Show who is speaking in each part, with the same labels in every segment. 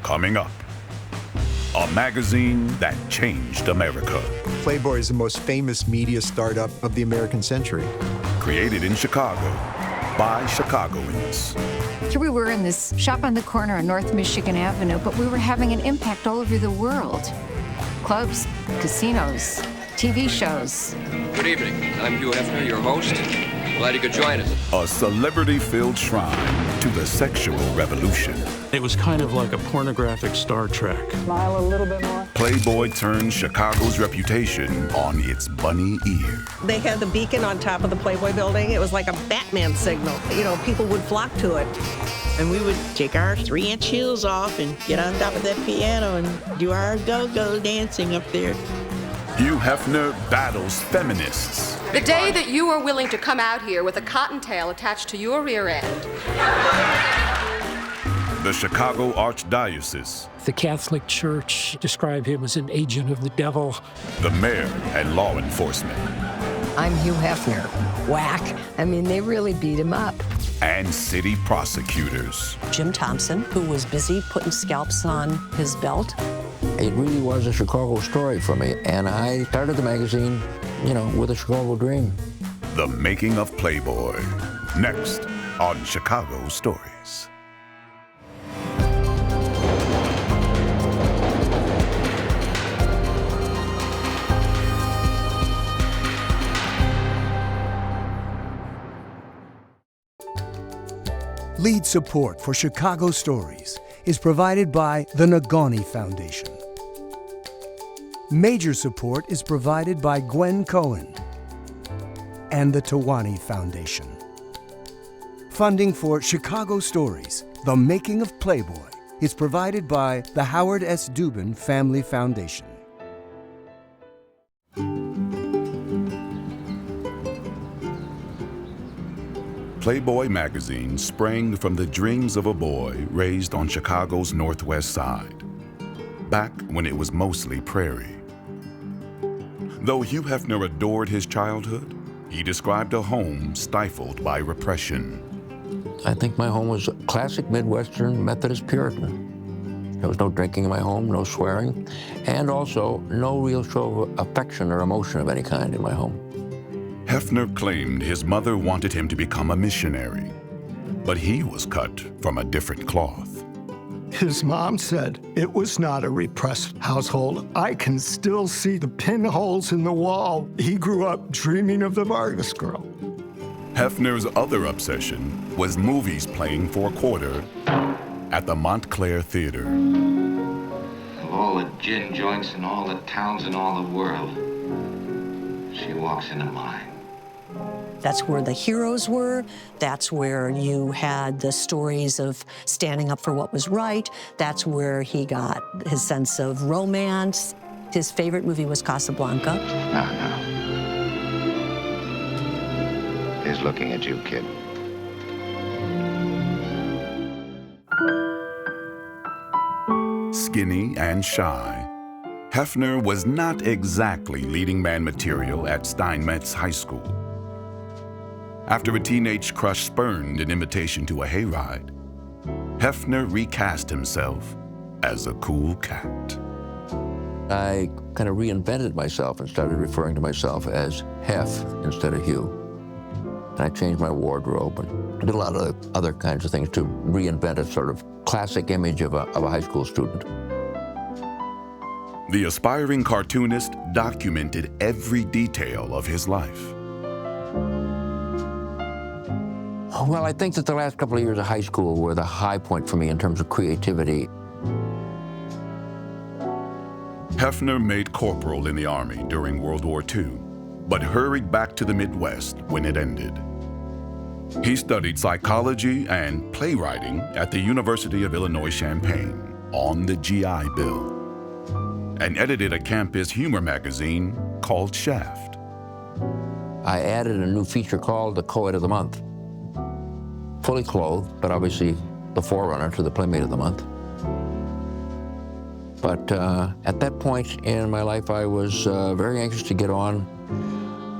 Speaker 1: Coming up, a magazine that changed America.
Speaker 2: Playboy is the most famous media startup of the American century.
Speaker 1: Created in Chicago by Chicagoans.
Speaker 3: Here we were in this shop on the corner on North Michigan Avenue, but we were having an impact all over the world. Clubs, casinos, TV shows.
Speaker 4: Good evening. I'm Hugh Hefner, your host. Glad you could join us.
Speaker 1: A celebrity-filled shrine to the sexual revolution.
Speaker 5: It was kind of like a pornographic Star Trek.
Speaker 6: Smile a little bit more.
Speaker 1: Playboy turned Chicago's reputation on its bunny ear.
Speaker 7: They had the beacon on top of the Playboy building. It was like a Batman signal. You know, people would flock to it.
Speaker 8: And we would take our 3-inch heels off and get on top of that piano and do our go-go dancing up there.
Speaker 1: Hugh Hefner battles feminists.
Speaker 9: The day that you are willing to come out here with a cottontail attached to your rear end.
Speaker 1: The Chicago Archdiocese.
Speaker 10: The Catholic Church described him as an agent of the devil.
Speaker 1: The mayor and law enforcement.
Speaker 11: I'm Hugh Hefner. Whack. I mean, they really beat him up.
Speaker 1: And city prosecutors.
Speaker 12: Jim Thompson, who was busy putting scalps on his belt.
Speaker 13: It really was a Chicago story for me, and I started the magazine, with a Chicago dream.
Speaker 1: The making of Playboy. Next on Chicago Stories.
Speaker 14: Lead support for Chicago Stories is provided by the Nagani Foundation. Major support is provided by Gwen Cohen and the Tawani Foundation. Funding for Chicago Stories, The Making of Playboy, is provided by the Howard S. Dubin Family Foundation.
Speaker 1: Playboy magazine sprang from the dreams of a boy raised on Chicago's Northwest Side, back when it was mostly prairie. Though Hugh Hefner adored his childhood, he described a home stifled by repression.
Speaker 13: I think my home was classic Midwestern Methodist Puritan. There was no drinking in my home, no swearing, and also no real show of affection or emotion of any kind in my home.
Speaker 1: Hefner claimed his mother wanted him to become a missionary, but he was cut from a different cloth.
Speaker 15: His mom said it was not a repressed household. I can still see the pinholes in the wall. He grew up dreaming of the Vargas girl.
Speaker 1: Hefner's other obsession was movies playing for a quarter at the Montclair Theater.
Speaker 16: Of all the gin joints in all the towns in all the world, she walks into mine.
Speaker 12: That's where the heroes were. That's where you had the stories of standing up for what was right. That's where he got his sense of romance. His favorite movie was Casablanca.
Speaker 16: No. He's looking at you, kid.
Speaker 1: Skinny and shy, Hefner was not exactly leading man material at Steinmetz High School. After a teenage crush spurned an invitation to a hayride, Hefner recast himself as a cool cat.
Speaker 13: I kind of reinvented myself and started referring to myself as Hef instead of Hugh. And I changed my wardrobe and did a lot of other kinds of things to reinvent a sort of classic image of a high school student.
Speaker 1: The aspiring cartoonist documented every detail of his life.
Speaker 13: Well, I think that the last couple of years of high school were the high point for me in terms of creativity.
Speaker 1: Hefner made corporal in the Army during World War II, but hurried back to the Midwest when it ended. He studied psychology and playwriting at the University of Illinois-Champaign on the GI Bill, and edited a campus humor magazine called Shaft.
Speaker 13: I added a new feature called the Co-Ed of the Month. Fully clothed, but obviously the forerunner to the Playmate of the Month. But at that point in my life, I was very anxious to get on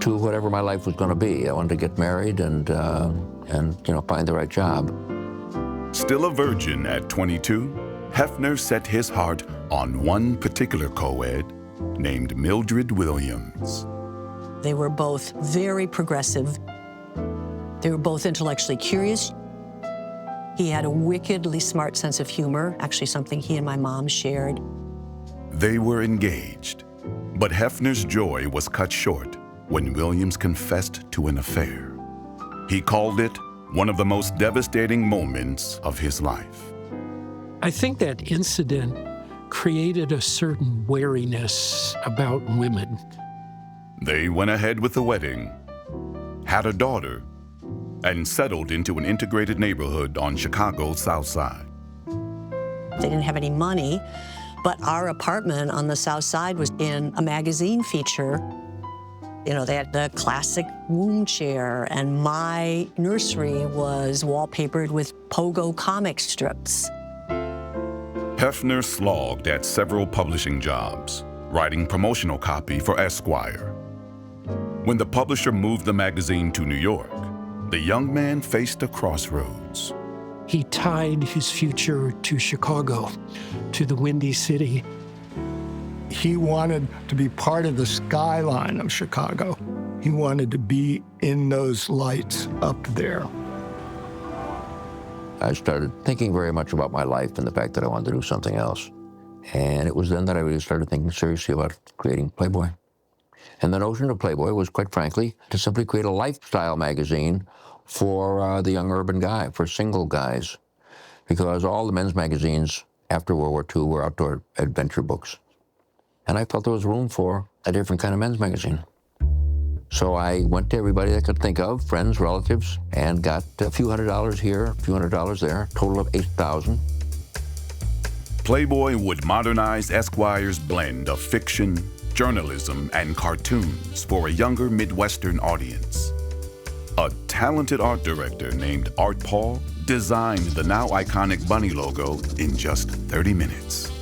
Speaker 13: to whatever my life was going to be. I wanted to get married and find the right job.
Speaker 1: Still a virgin at 22, Hefner set his heart on one particular co-ed named Mildred Williams.
Speaker 12: They were both very progressive. They were both intellectually curious. He had a wickedly smart sense of humor, actually something he and my mom shared.
Speaker 1: They were engaged, but Hefner's joy was cut short when Williams confessed to an affair. He called it one of the most devastating moments of his life.
Speaker 10: I think that incident created a certain wariness about women.
Speaker 1: They went ahead with the wedding, had a daughter, and settled into an integrated neighborhood on Chicago's South Side.
Speaker 12: They didn't have any money, but our apartment on the South Side was in a magazine feature. You know, they had the classic womb chair, and my nursery was wallpapered with pogo comic strips.
Speaker 1: Hefner slogged at several publishing jobs, writing promotional copy for Esquire. When the publisher moved the magazine to New York, the young man faced a crossroads.
Speaker 10: He tied his future to Chicago, to the Windy City.
Speaker 15: He wanted to be part of the skyline of Chicago. He wanted to be in those lights up there.
Speaker 13: I started thinking very much about my life and the fact that I wanted to do something else. And it was then that I really started thinking seriously about creating Playboy. And the notion of Playboy was, quite frankly, to simply create a lifestyle magazine for the young urban guy, for single guys. Because all the men's magazines after World War II were outdoor adventure books. And I felt there was room for a different kind of men's magazine. So I went to everybody I could think of, friends, relatives, and got a few $100s here, a few $100s there, total of $8,000.
Speaker 1: Playboy would modernize Esquire's blend of fiction, journalism, and cartoons for a younger Midwestern audience. A talented art director named Art Paul designed the now iconic bunny logo in just 30 minutes.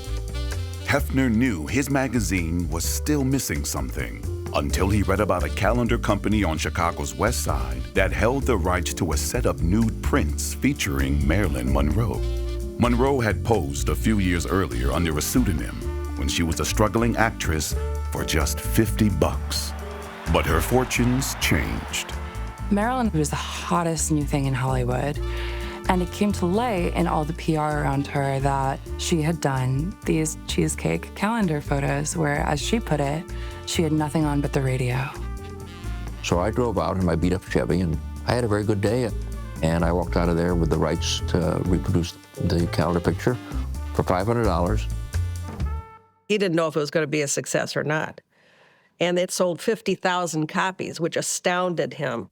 Speaker 1: Hefner knew his magazine was still missing something until he read about a calendar company on Chicago's West Side that held the rights to a set of nude prints featuring Marilyn Monroe. Monroe had posed a few years earlier under a pseudonym when she was a struggling actress for just $50. But her fortunes changed.
Speaker 6: Marilyn was the hottest new thing in Hollywood. And it came to light in all the PR around her that she had done these cheesecake calendar photos where, as she put it, she had nothing on but the radio.
Speaker 13: So I drove out in my beat-up Chevy, and I had a very good day. And I walked out of there with the rights to reproduce the calendar picture for $500.
Speaker 7: He didn't know if it was going to be a success or not. And it sold 50,000 copies, which astounded him.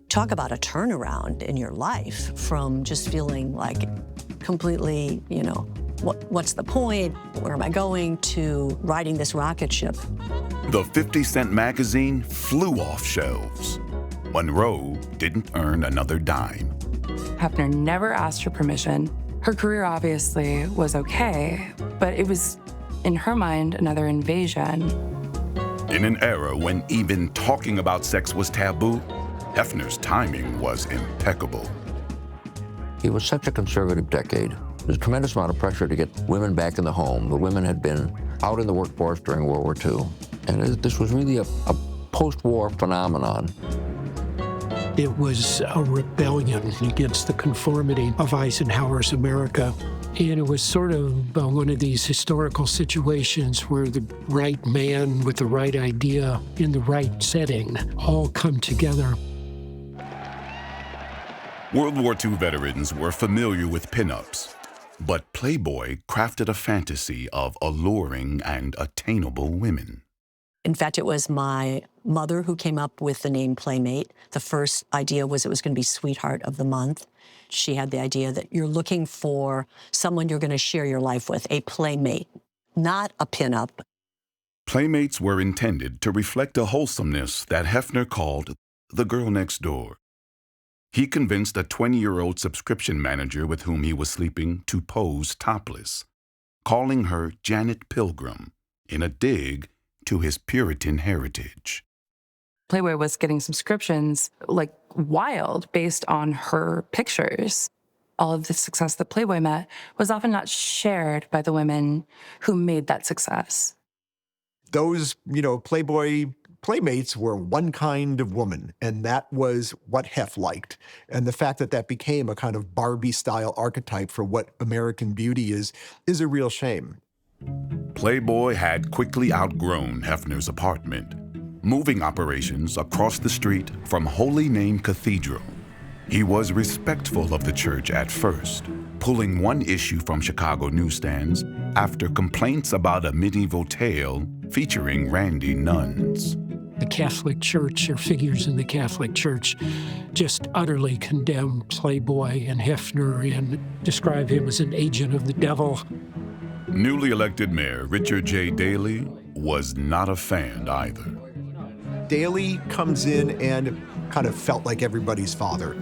Speaker 12: Talk about a turnaround in your life from just feeling like completely, you know, what's the point? Where am I going? To riding this rocket ship.
Speaker 1: The 50-cent magazine flew off shelves. Monroe didn't earn another dime.
Speaker 6: Hefner never asked her permission. Her career obviously was okay, but it was, in her mind, another invasion.
Speaker 1: In an era when even talking about sex was taboo, Hefner's timing was impeccable.
Speaker 13: It was such a conservative decade. There was a tremendous amount of pressure to get women back in the home. The women had been out in the workforce during World War II. And this was really a post-war phenomenon.
Speaker 10: It was a rebellion against the conformity of Eisenhower's America. And it was sort of one of these historical situations where the right man with the right idea in the right setting all come together.
Speaker 1: World War II veterans were familiar with pinups, but Playboy crafted a fantasy of alluring and attainable women.
Speaker 12: In fact, it was my mother who came up with the name Playmate. The first idea was it was going to be Sweetheart of the Month. She had the idea that you're looking for someone you're going to share your life with, a playmate, not a pinup.
Speaker 1: Playmates were intended to reflect a wholesomeness that Hefner called the girl next door. He convinced a 20-year-old subscription manager with whom he was sleeping to pose topless, calling her Janet Pilgrim in a dig to his Puritan heritage.
Speaker 6: Playboy was getting subscriptions like wild based on her pictures. all of the success that Playboy met was often not shared by the women who made that success.
Speaker 2: Those, Playboy playmates were one kind of woman, and that was what Hef liked. And the fact that that became a kind of Barbie-style archetype for what American beauty is a real shame.
Speaker 1: Playboy had quickly outgrown Hefner's apartment, moving operations across the street from Holy Name Cathedral. He was respectful of the church at first, pulling one issue from Chicago newsstands after complaints about a medieval tale featuring randy nuns.
Speaker 10: The Catholic Church, or figures in the Catholic Church, just utterly condemned Playboy and Hefner and described him as an agent of the devil.
Speaker 1: Newly elected Mayor Richard J. Daley was not a fan either.
Speaker 2: Daley comes in and kind of felt like everybody's father.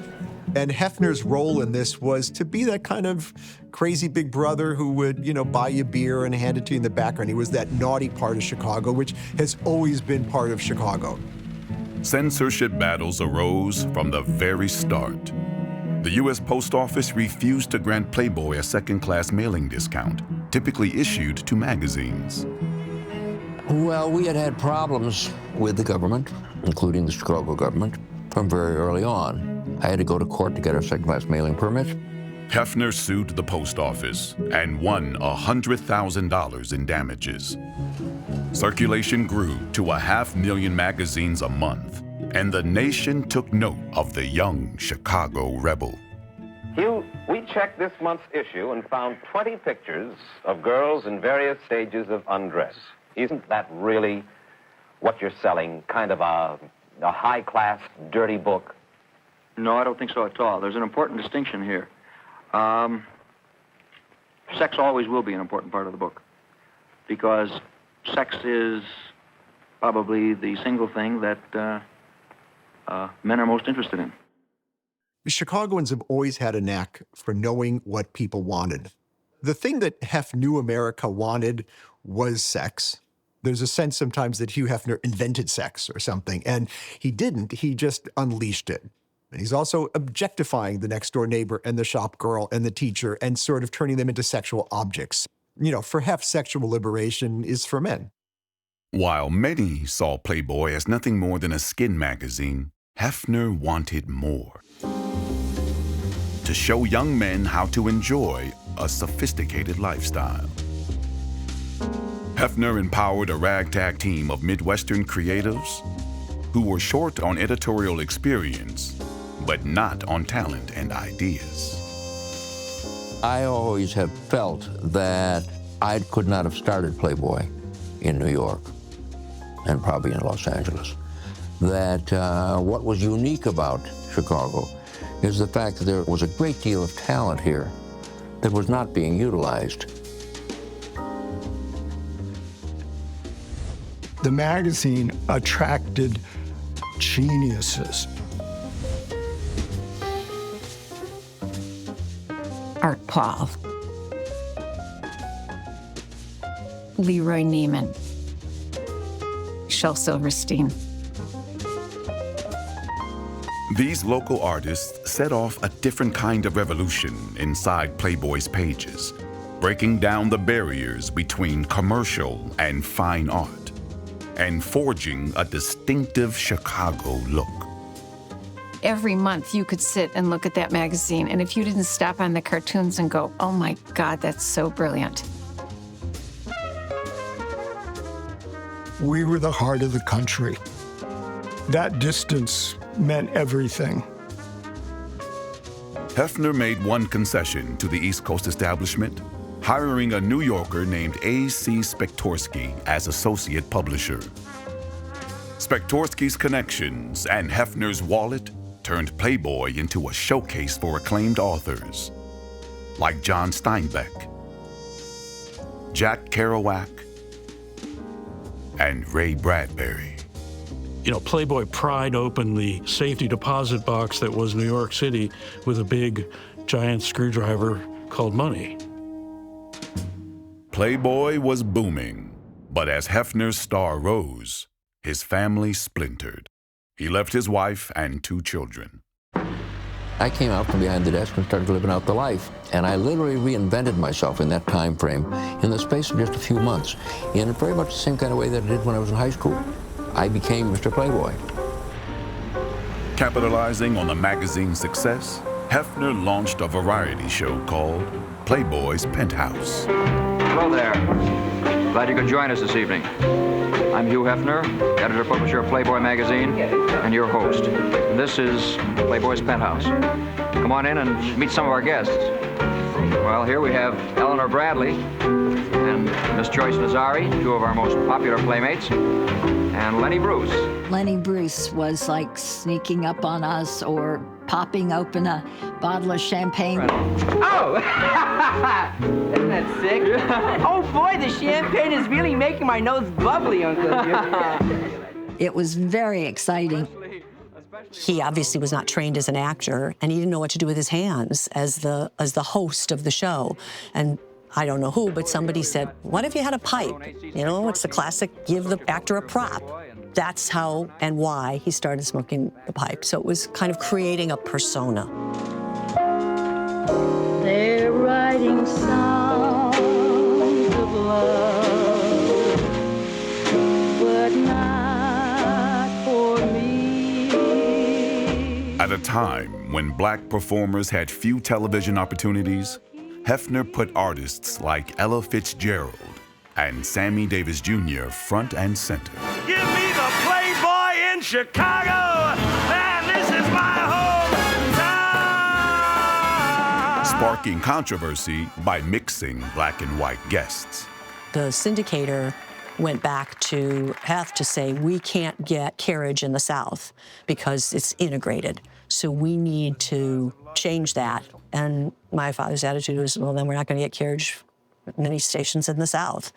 Speaker 2: And Hefner's role in this was to be that kind of crazy big brother who would, buy you beer and hand it to you in the background. He was that naughty part of Chicago, which has always been part of Chicago.
Speaker 1: Censorship battles arose from the very start. The U.S. Post Office refused to grant Playboy a second-class mailing discount, typically issued to magazines.
Speaker 13: Well, we had problems with the government, including the Chicago government, from very early on. I had to go to court to get a second-class mailing permit.
Speaker 1: Hefner sued the post office and won $100,000 in damages. Circulation grew to 500,000 magazines a month, and the nation took note of the young Chicago rebel.
Speaker 17: Hugh, we checked this month's issue and found 20 pictures of girls in various stages of undress. Isn't that really what you're selling, kind of a high-class, dirty book?
Speaker 18: No, I don't think so at all. There's an important distinction here. Sex always will be an important part of the book, because sex is probably the single thing that men are most interested in.
Speaker 2: Chicagoans have always had a knack for knowing what people wanted. The thing that Hef knew America wanted was sex. There's a sense sometimes that Hugh Hefner invented sex or something, and he didn't. He just unleashed it. And he's also objectifying the next-door neighbor and the shop girl and the teacher and sort of turning them into sexual objects. For Hef, sexual liberation is for men.
Speaker 1: While many saw Playboy as nothing more than a skin magazine, Hefner wanted more. To show young men how to enjoy a sophisticated lifestyle. Hefner empowered a ragtag team of Midwestern creatives who were short on editorial experience, but not on talent and ideas.
Speaker 13: I always have felt that I could not have started Playboy in New York and probably in Los Angeles. That what was unique about Chicago is the fact that there was a great deal of talent here that was not being utilized.
Speaker 15: The magazine attracted geniuses.
Speaker 3: Art Paul, Leroy Neiman, Shel Silverstein.
Speaker 1: These local artists set off a different kind of revolution inside Playboy's pages, breaking down the barriers between commercial and fine art, and forging a distinctive Chicago look.
Speaker 3: Every month you could sit and look at that magazine, and if you didn't stop on the cartoons and go, oh my God, that's so brilliant.
Speaker 15: We were the heart of the country. That distance meant everything.
Speaker 1: Hefner made one concession to the East Coast establishment, hiring a New Yorker named A.C. Spektorsky as associate publisher. Spektorsky's connections and Hefner's wallet turned Playboy into a showcase for acclaimed authors like John Steinbeck, Jack Kerouac, and Ray Bradbury.
Speaker 5: Playboy pried open the safety deposit box that was New York City with a big, giant screwdriver called money.
Speaker 1: Playboy was booming, but as Hefner's star rose, his family splintered. He left his wife and 2 children.
Speaker 13: I came out from behind the desk and started living out the life. And I literally reinvented myself in that time frame in the space of just a few months, in very much the same kind of way that I did when I was in high school. I became Mr. Playboy.
Speaker 1: Capitalizing on the magazine's success, Hefner launched a variety show called Playboy's Penthouse.
Speaker 18: Hello there. Glad you could join us this evening. I'm Hugh Hefner, editor-publisher of Playboy magazine, and your host. This is Playboy's Penthouse. Come on in and meet some of our guests. Well, here we have Eleanor Bradley and Miss Joyce Nazari, two of our most popular playmates, and Lenny Bruce.
Speaker 19: Lenny Bruce was like sneaking up on us or popping open a bottle of champagne.
Speaker 20: Oh! Isn't that sick? Oh boy, the champagne is really making my nose bubbly, Uncle Hugh.
Speaker 19: It was very exciting.
Speaker 12: He obviously was not trained as an actor, and he didn't know what to do with his hands as the host of the show. And I don't know who, but somebody said, what if you had a pipe? You know, it's the classic, give the actor a prop. That's how and why he started smoking the pipe. So it was kind of creating a persona.
Speaker 21: They're writing songs of love, but not for me.
Speaker 1: At a time when black performers had few television opportunities, Hefner put artists like Ella Fitzgerald and Sammy Davis Jr. front and center.
Speaker 22: Give me the Playboy in Chicago, and this is my hometown.
Speaker 1: Sparking controversy by mixing black and white guests.
Speaker 12: The syndicator went back to Hef to say, we can't get carriage in the South because it's integrated. So we need to change that. And my father's attitude was, well, then we're not going to get carriage many stations in the South.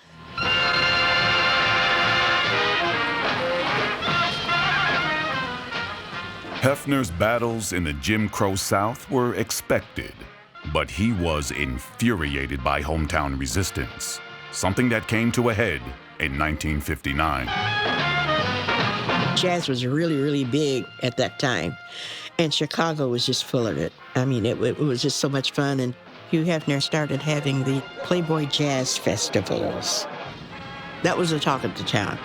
Speaker 1: Hefner's battles in the Jim Crow South were expected, but he was infuriated by hometown resistance, something that came to a head in 1959.
Speaker 8: Jazz was really, really big at that time, and Chicago was just full of it. I mean, it was just so much fun, and Hugh Hefner started having the Playboy Jazz Festivals. That was the talk of the town.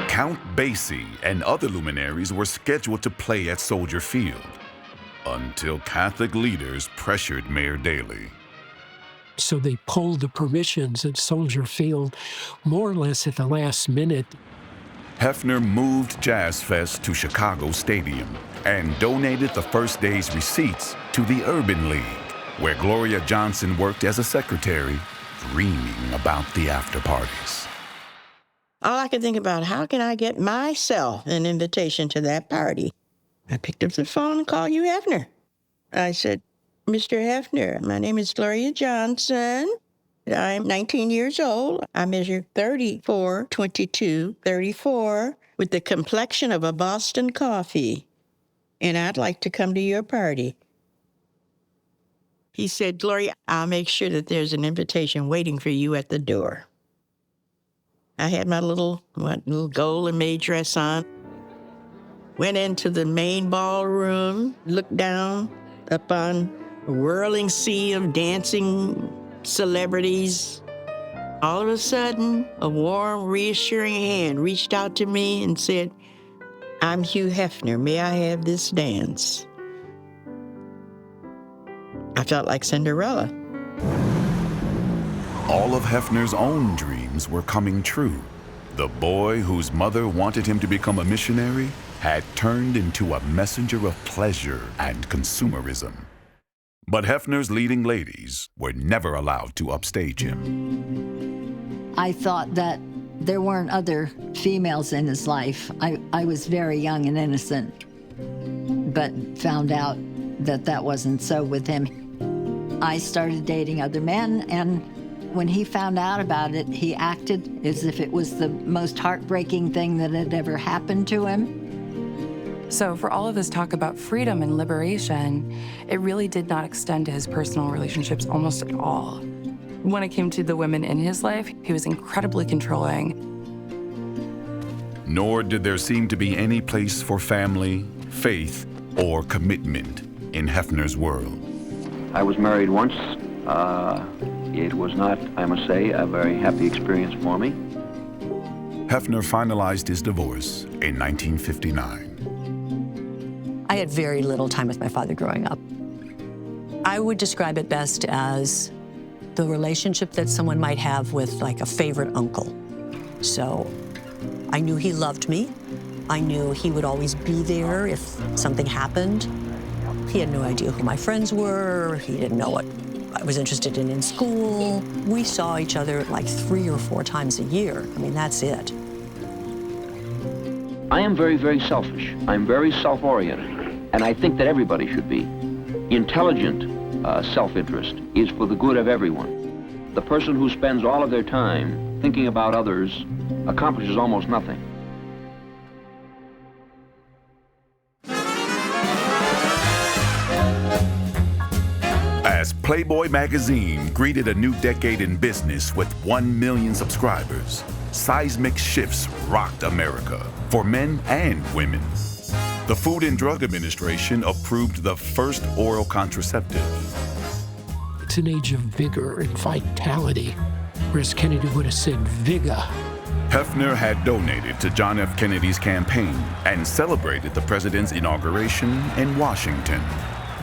Speaker 1: Count Basie and other luminaries were scheduled to play at Soldier Field until Catholic leaders pressured Mayor Daley.
Speaker 10: So they pulled the permissions at Soldier Field more or less at the last minute.
Speaker 1: Hefner moved Jazz Fest to Chicago Stadium and donated the first day's receipts to the Urban League, where Gloria Johnson worked as a secretary, dreaming about the after parties.
Speaker 8: All I could think about, how can I get myself an invitation to that party? I picked up the phone and called Hugh Hefner. I said, Mr. Hefner, my name is Gloria Johnson. I'm 19 years old. I measure 34, 22, 34, with the complexion of a Boston coffee. And I'd like to come to your party. He said, Gloria, I'll make sure that there's an invitation waiting for you at the door. I had my little gold and maid dress on. Went into the main ballroom, looked down upon a whirling sea of dancing celebrities. All of a sudden, a warm, reassuring hand reached out to me and said, I'm Hugh Hefner. May I have this dance? I felt like Cinderella.
Speaker 1: All of Hefner's own dreams were coming true. The boy whose mother wanted him to become a missionary had turned into a messenger of pleasure and consumerism. But Hefner's leading ladies were never allowed to upstage him.
Speaker 19: I thought that there weren't other females in his life. I was very young and innocent, but found out that that wasn't so with him. I started dating other men, and when he found out about it, he acted as if it was the most heartbreaking thing that had ever happened to him.
Speaker 6: So for all of this talk about freedom and liberation, it really did not extend to his personal relationships almost at all. When it came to the women in his life, he was incredibly controlling.
Speaker 1: Nor did there seem to be any place for family, faith, or commitment in Hefner's world.
Speaker 18: I was married once. It was not, I must say, a very happy experience for me.
Speaker 1: Hefner finalized his divorce in 1959.
Speaker 12: I had very little time with my father growing up. I would describe it best as the relationship that someone might have with like a favorite uncle. So I knew he loved me. I knew he would always be there if something happened. He had no idea who my friends were. He didn't know what I was interested in school. We saw each other like 3 or 4 times a year. I mean, that's it.
Speaker 18: I am very, very selfish. I'm very self-oriented. And I think that everybody should be. Intelligent self-interest is for the good of everyone. The person who spends all of their time thinking about others accomplishes almost nothing.
Speaker 1: As Playboy magazine greeted a new decade in business with 1 million subscribers, seismic shifts rocked America for men and women. The Food and Drug Administration approved the first oral contraceptive.
Speaker 10: It's an age of vigor and vitality, whereas Kennedy would have said vigor.
Speaker 1: Hefner had donated to John F. Kennedy's campaign and celebrated the president's inauguration in Washington.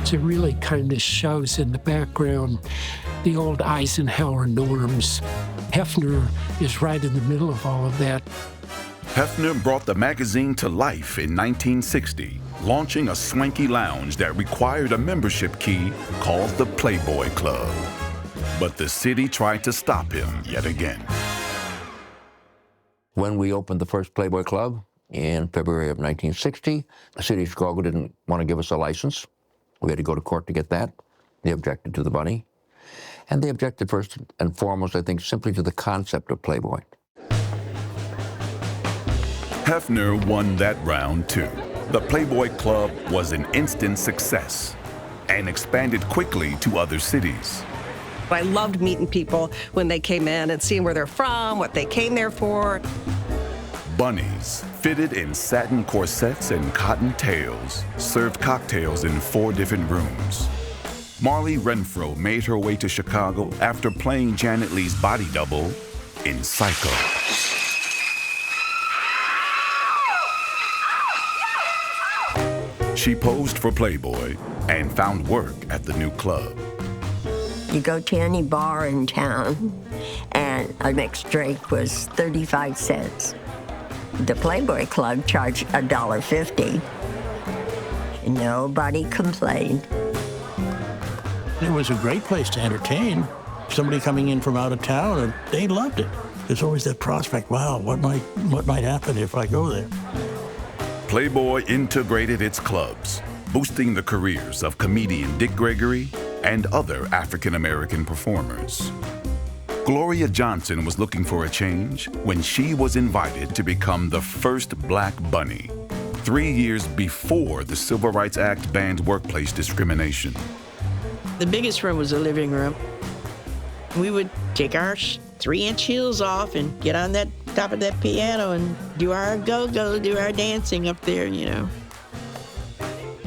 Speaker 10: It really kind of shows in the background the old Eisenhower norms. Hefner is right in the middle of all of that.
Speaker 1: Hefner brought the magazine to life in 1960, launching a swanky lounge that required a membership key called the Playboy Club. But the city tried to stop him yet again.
Speaker 13: When we opened the first Playboy Club in February of 1960, the city of Chicago didn't want to give us a license. We had to go to court to get that. They objected to the bunny. And they objected first and foremost, I think, simply to the concept of Playboy.
Speaker 1: Hefner won that round too. The Playboy Club was an instant success and expanded quickly to other cities.
Speaker 7: I loved meeting people when they came in and seeing where they're from, what they came there for.
Speaker 1: Bunnies, fitted in satin corsets and cotton tails, served cocktails in 4 different rooms. Marley Renfro made her way to Chicago after playing Janet Leigh's body double in Psycho. She posed for Playboy and found work at the new club.
Speaker 4: You go to any bar in town, and a mixed drink was 35 cents. The Playboy Club charged $1.50. Nobody complained.
Speaker 9: It was a great place to entertain. Somebody coming in from out of town, they loved it. There's always that prospect, wow, what might happen if I go there?
Speaker 1: Playboy integrated its clubs, boosting the careers of comedian Dick Gregory and other African-American performers. Gloria Johnson was looking for a change when she was invited to become the first Black Bunny, 3 years before the Civil Rights Act banned workplace discrimination.
Speaker 8: The biggest room was the living room. We would take our 3-inch heels off and get on that top of that piano and do our go-go, do our dancing up there, you know.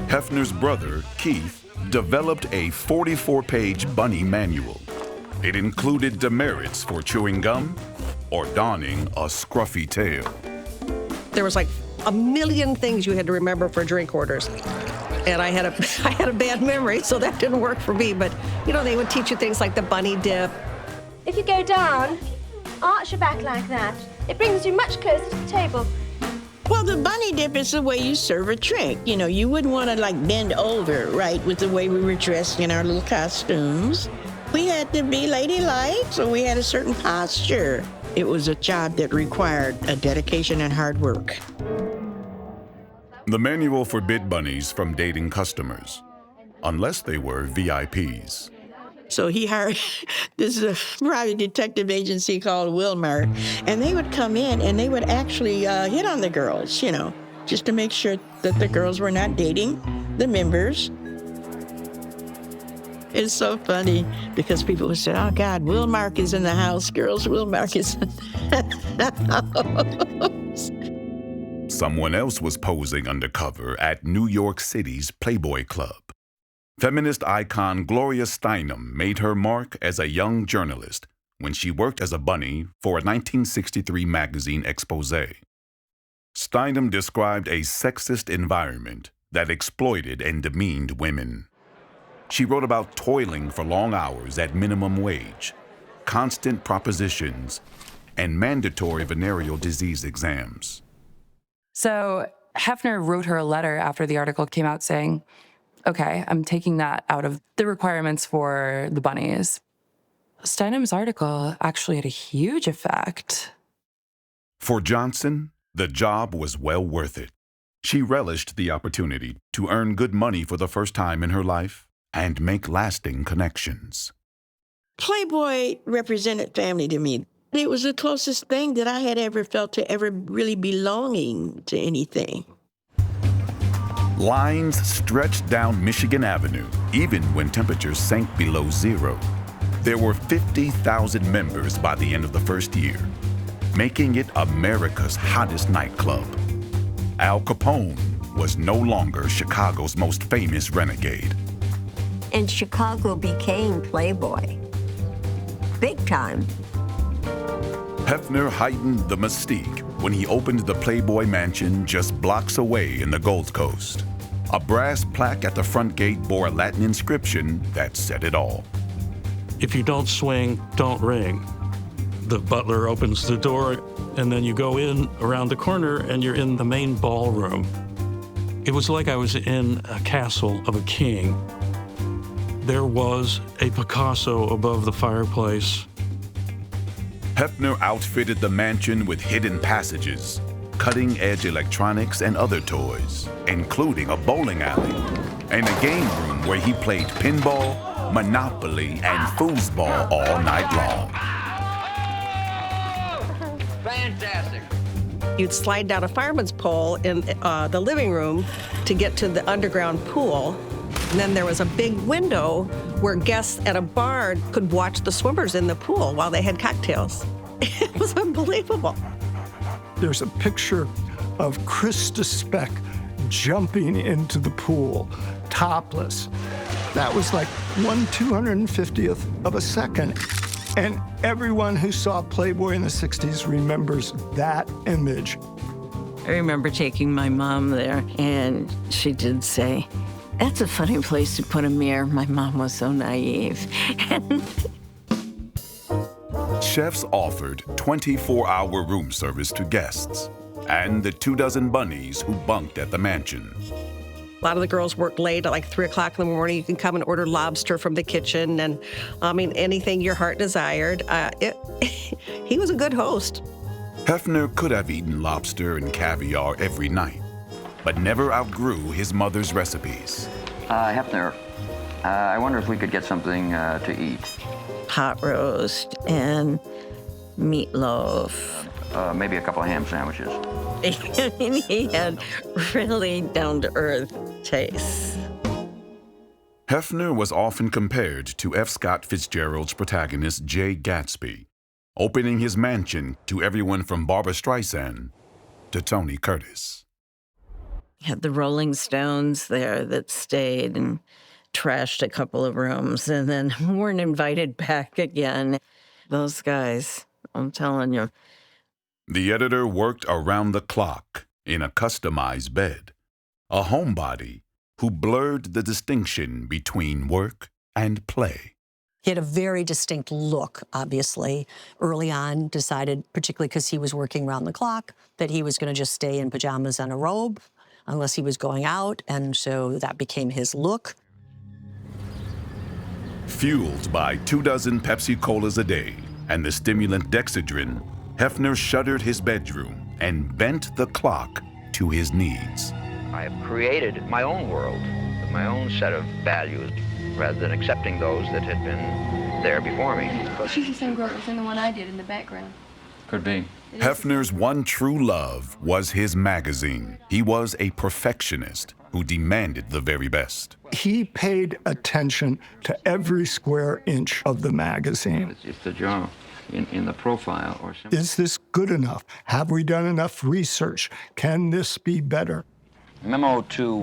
Speaker 1: Hefner's brother, Keith, developed a 44-page bunny manual. It included demerits for chewing gum or donning a scruffy tail.
Speaker 7: There was like a million things you had to remember for drink orders. And I had a bad memory, so that didn't work for me. But, you know, they would teach you things like the bunny dip.
Speaker 23: If you go down, arch your back like that. It brings you much closer to the table.
Speaker 8: Well, the bunny dip is the way you serve a drink. You know, you wouldn't want to, like, bend over, right, with the way we were dressed in our little costumes. We had to be ladylike, so we had a certain posture. It was a job that required a dedication and hard work.
Speaker 1: The manual forbid bunnies from dating customers, unless they were VIPs.
Speaker 8: So he hired this private detective agency called Wilmark, and they would come in and they would actually hit on the girls, you know, just to make sure that the girls were not dating the members. It's so funny because people would say, oh, God, Wilmark is in the house. Girls, Wilmark is in the house.
Speaker 1: Someone else was posing undercover at New York City's Playboy Club. Feminist icon Gloria Steinem made her mark as a young journalist when she worked as a bunny for a 1963 magazine expose. Steinem described a sexist environment that exploited and demeaned women. She wrote about toiling for long hours at minimum wage, constant propositions, and mandatory venereal disease exams.
Speaker 6: So Hefner wrote her a letter after the article came out saying, okay, I'm taking that out of the requirements for the bunnies. Steinem's article actually had a huge effect.
Speaker 1: For Johnson, the job was well worth it. She relished the opportunity to earn good money for the first time in her life and make lasting connections.
Speaker 8: Playboy represented family to me. It was the closest thing that I had ever felt to ever really belonging to anything.
Speaker 1: Lines stretched down Michigan Avenue, even when temperatures sank below zero. There were 50,000 members by the end of the first year, making it America's hottest nightclub. Al Capone was no longer Chicago's most famous renegade.
Speaker 4: And Chicago became Playboy. Big time.
Speaker 1: Hefner heightened the mystique when he opened the Playboy Mansion just blocks away in the Gold Coast. A brass plaque at the front gate bore a Latin inscription that said it all.
Speaker 5: If you don't swing, don't ring. The butler opens the door, and then you go in around the corner, and you're in the main ballroom. It was like I was in a castle of a king. There was a Picasso above the fireplace.
Speaker 1: Hefner outfitted the mansion with hidden passages, cutting-edge electronics and other toys, including a bowling alley and a game room where he played pinball, Monopoly, and foosball all night long.
Speaker 8: Fantastic. You'd slide down a fireman's pole in the living room to get to the underground pool. And then there was a big window where guests at a bar could watch the swimmers in the pool while they had cocktails. It was unbelievable.
Speaker 15: There's a picture of Krista Speck jumping into the pool, topless. That was like 1/250th of a second. And everyone who saw Playboy in the 60s remembers that image.
Speaker 11: I remember taking my mom there, and she did say, "That's a funny place to put a mirror." My mom was so naive.
Speaker 1: Chefs offered 24-hour room service to guests and the 24 bunnies who bunked at the mansion.
Speaker 7: A lot of the girls worked late at like 3 o'clock in the morning. You can come and order lobster from the kitchen and, anything your heart desired. He was a good host.
Speaker 1: Hefner could have eaten lobster and caviar every night, but never outgrew his mother's recipes.
Speaker 18: Hefner, I wonder if we could get something to eat.
Speaker 11: Pot roast and meatloaf.
Speaker 18: Maybe a couple of ham sandwiches.
Speaker 11: He had really down-to-earth taste.
Speaker 1: Hefner was often compared to F. Scott Fitzgerald's protagonist Jay Gatsby, opening his mansion to everyone from Barbra Streisand to Tony Curtis.
Speaker 11: Had the Rolling Stones there that stayed and trashed a couple of rooms and then weren't invited back again. Those guys, I'm telling you.
Speaker 1: The editor worked around the clock in a customized bed, a homebody who blurred the distinction between work and play.
Speaker 12: He had a very distinct look, obviously. Early on, decided, particularly because he was working around the clock, that he was going to just stay in pajamas and a robe unless he was going out, and so that became his look.
Speaker 1: Fueled by 24 Pepsi Colas a day and the stimulant Dexedrine, Hefner shuttered his bedroom and bent the clock to his needs.
Speaker 18: I have created my own world, with my own set of values, rather than accepting those that had been there before me.
Speaker 23: She's the same girl that was in the one I did in the background.
Speaker 18: Could be.
Speaker 1: Hefner's one true love was his magazine. He was a perfectionist, who demanded the very best.
Speaker 15: He paid attention to every square inch of the magazine.
Speaker 18: It's the jaw in the profile or something.
Speaker 15: Is this good enough? Have we done enough research? Can this be better?
Speaker 18: Memo to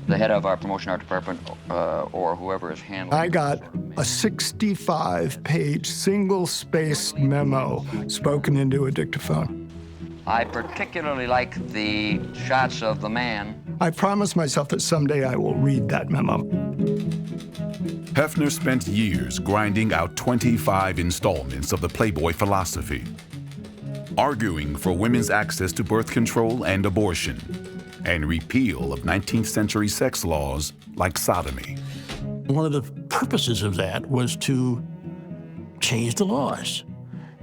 Speaker 18: the head of our promotion art department or whoever is handling.
Speaker 15: I got a 65-page single-spaced memo spoken into a dictaphone.
Speaker 18: I particularly like the shots of the man.
Speaker 15: I promised myself that someday I will read that memo.
Speaker 1: Hefner spent years grinding out 25 installments of the Playboy philosophy, arguing for women's access to birth control and abortion, and repeal of 19th century sex laws like sodomy.
Speaker 9: One of the purposes of that was to change the laws.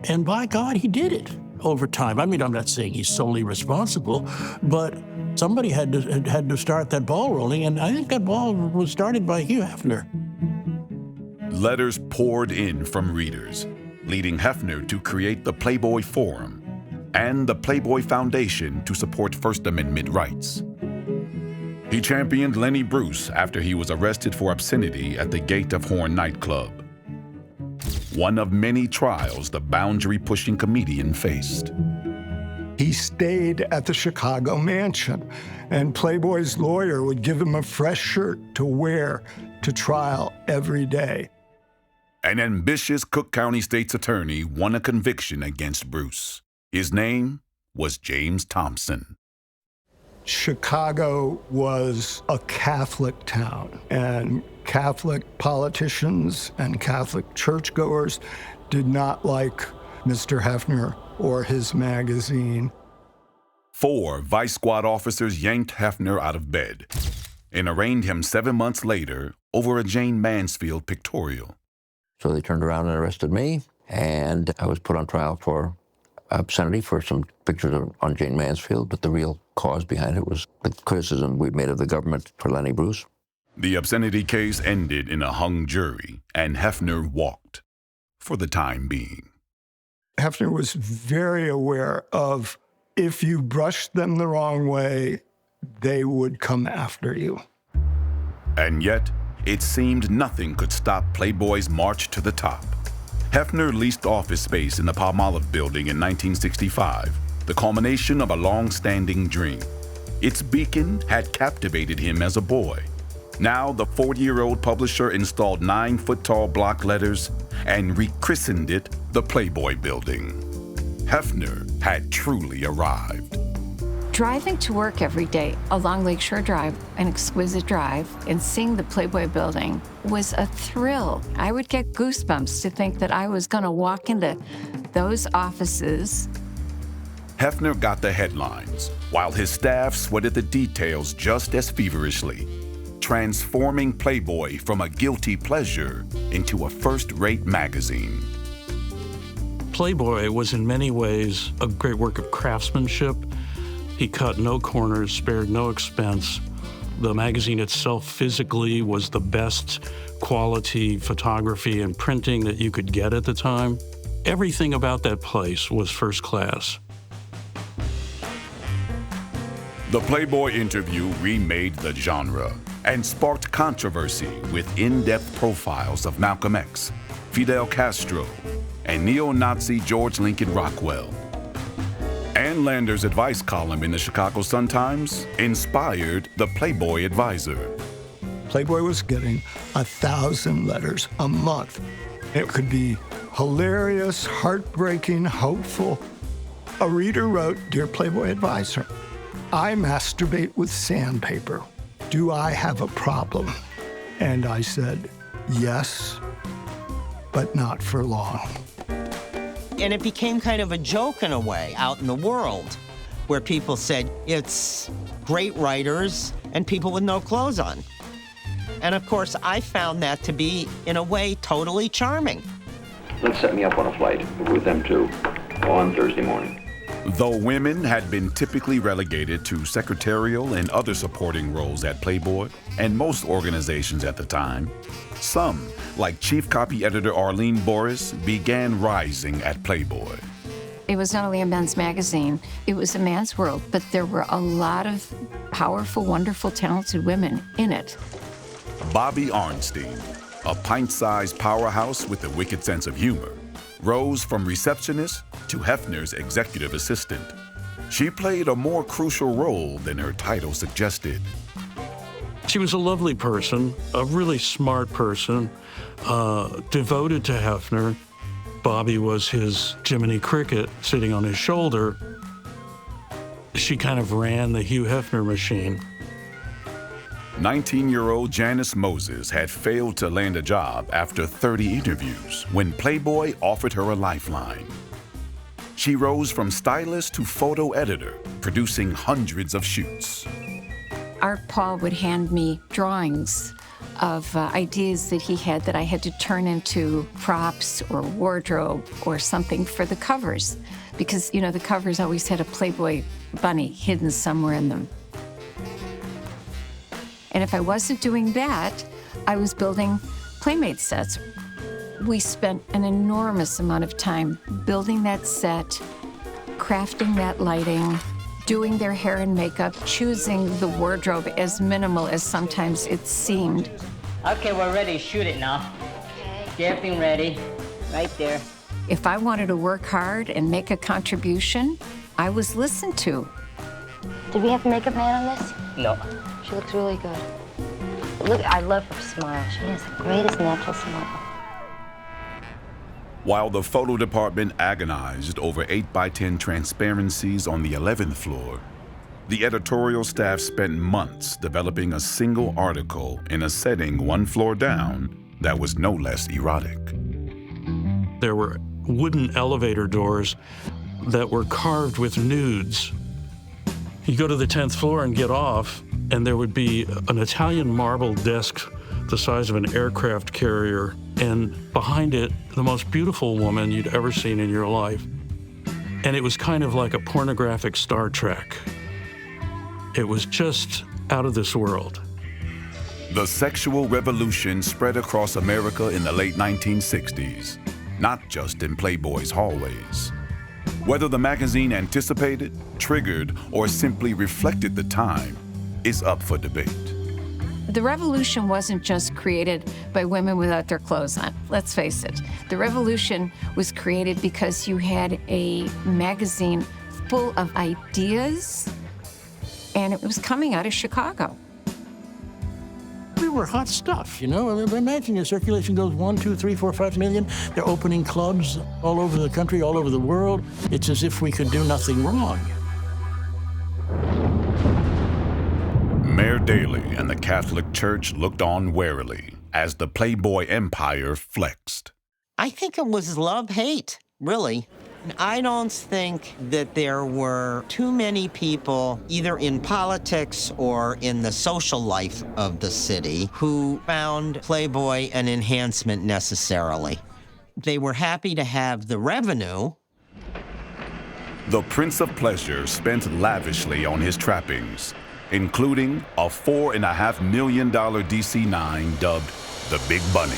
Speaker 9: And by God, he did it over time. I mean, I'm not saying he's solely responsible, but somebody had to start that ball rolling, and I think that ball was started by Hugh Hefner.
Speaker 1: Letters poured in from readers, leading Hefner to create the Playboy Forum and the Playboy Foundation to support First Amendment rights. He championed Lenny Bruce after he was arrested for obscenity at the Gate of Horn nightclub, one of many trials the boundary-pushing comedian faced.
Speaker 15: He stayed at the Chicago mansion, and Playboy's lawyer would give him a fresh shirt to wear to trial every day.
Speaker 1: An ambitious Cook County State's attorney won a conviction against Bruce. His name was James Thompson.
Speaker 15: Chicago was a Catholic town, and Catholic politicians and Catholic churchgoers did not like Mr. Hefner or his magazine.
Speaker 1: 4 Vice Squad officers yanked Hefner out of bed and arraigned him 7 months later over a Jane Mansfield pictorial.
Speaker 13: So they turned around and arrested me, and I was put on trial for obscenity for some pictures on Jane Mansfield, but the real cause behind it was the criticism we made of the government for Lenny Bruce.
Speaker 1: The obscenity case ended in a hung jury, and Hefner walked, for the time being.
Speaker 15: Hefner was very aware of if you brushed them the wrong way, they would come after you.
Speaker 1: And yet, it seemed nothing could stop Playboy's march to the top. Hefner leased office space in the Palmolive building in 1965, the culmination of a long-standing dream. Its beacon had captivated him as a boy. Now, the 40-year-old publisher installed 9-foot-tall block letters and rechristened it the Playboy Building. Hefner had truly arrived.
Speaker 3: Driving to work every day along Lakeshore Drive, an exquisite drive, and seeing the Playboy Building was a thrill. I would get goosebumps to think that I was going to walk into those offices.
Speaker 1: Hefner got the headlines, while his staff sweated the details just as feverishly, transforming Playboy from a guilty pleasure into a first-rate magazine.
Speaker 5: Playboy was in many ways a great work of craftsmanship. He cut no corners, spared no expense. The magazine itself physically was the best quality photography and printing that you could get at the time. Everything about that place was first class.
Speaker 1: The Playboy interview remade the genre and sparked controversy with in-depth profiles of Malcolm X, Fidel Castro, and neo-Nazi George Lincoln Rockwell. Ann Lander's advice column in the Chicago Sun-Times inspired the Playboy Advisor.
Speaker 15: Playboy was getting 1,000 letters a month. It could be hilarious, heartbreaking, hopeful. A reader wrote, "Dear Playboy Advisor, I masturbate with sandpaper. Do I have a problem?" And I said, "Yes, but not for long."
Speaker 14: And it became kind of a joke in a way out in the world, where people said it's great writers and people with no clothes on. And of course, I found that to be, in a way, totally charming.
Speaker 18: Let's set me up on a flight with them too on Thursday morning.
Speaker 1: Though women had been typically relegated to secretarial and other supporting roles at Playboy and most organizations at the time, some, like chief copy editor Arlene Boris, began rising at Playboy.
Speaker 3: It was not only a men's magazine, it was a man's world, but there were a lot of powerful, wonderful, talented women in it.
Speaker 1: Bobby Arnstein, a pint-sized powerhouse with a wicked sense of humor, rose from receptionist to Hefner's executive assistant. She played a more crucial role than her title suggested.
Speaker 5: She was a lovely person, a really smart person, devoted to Hefner. Bobby was his Jiminy Cricket sitting on his shoulder. She kind of ran the Hugh Hefner machine.
Speaker 1: 19-year-old Janice Moses had failed to land a job after 30 interviews when Playboy offered her a lifeline. She rose from stylist to photo editor, producing hundreds of shoots.
Speaker 3: Art Paul would hand me drawings of ideas that he had that I had to turn into props or wardrobe or something for the covers. Because, you know, the covers always had a Playboy Bunny hidden somewhere in them. And if I wasn't doing that, I was building Playmate sets. We spent an enormous amount of time building that set, crafting that lighting, doing their hair and makeup, choosing the wardrobe as minimal as sometimes it seemed.
Speaker 20: Okay, we're ready to shoot it now. Get everything ready. Right there.
Speaker 3: If I wanted to work hard and make a contribution, I was listened to.
Speaker 2: Did we have a makeup man on this?
Speaker 20: No.
Speaker 2: She looks really good. Look, I love her smile. She has the greatest natural smile.
Speaker 1: While the photo department agonized over 8x10 transparencies on the 11th floor, the editorial staff spent months developing a single article in a setting one floor down that was no less erotic.
Speaker 5: There were wooden elevator doors that were carved with nudes. You go to the 10th floor and get off, and there would be an Italian marble desk the size of an aircraft carrier, and behind it, the most beautiful woman you'd ever seen in your life. And it was kind of like a pornographic Star Trek. It was just out of this world.
Speaker 1: The sexual revolution spread across America in the late 1960s, not just in Playboy's hallways. Whether the magazine anticipated, triggered, or simply reflected the time is up for debate.
Speaker 3: The revolution wasn't just created by women without their clothes on. Let's face it. The revolution was created because you had a magazine full of ideas, and it was coming out of Chicago.
Speaker 9: We were hot stuff, you know? I mean, imagine your circulation goes 1, 2, 3, 4, 5 million. They're opening clubs all over the country, all over the world. It's as if we could do nothing wrong.
Speaker 1: Mayor Daley and the Catholic Church looked on warily as the Playboy empire flexed.
Speaker 14: I think it was love-hate, really. I don't think that there were too many people, either in politics or in the social life of the city, who found Playboy an enhancement necessarily. They were happy to have the revenue.
Speaker 1: The Prince of Pleasure spent lavishly on his trappings, including a $4.5 million DC-9 dubbed the Big Bunny.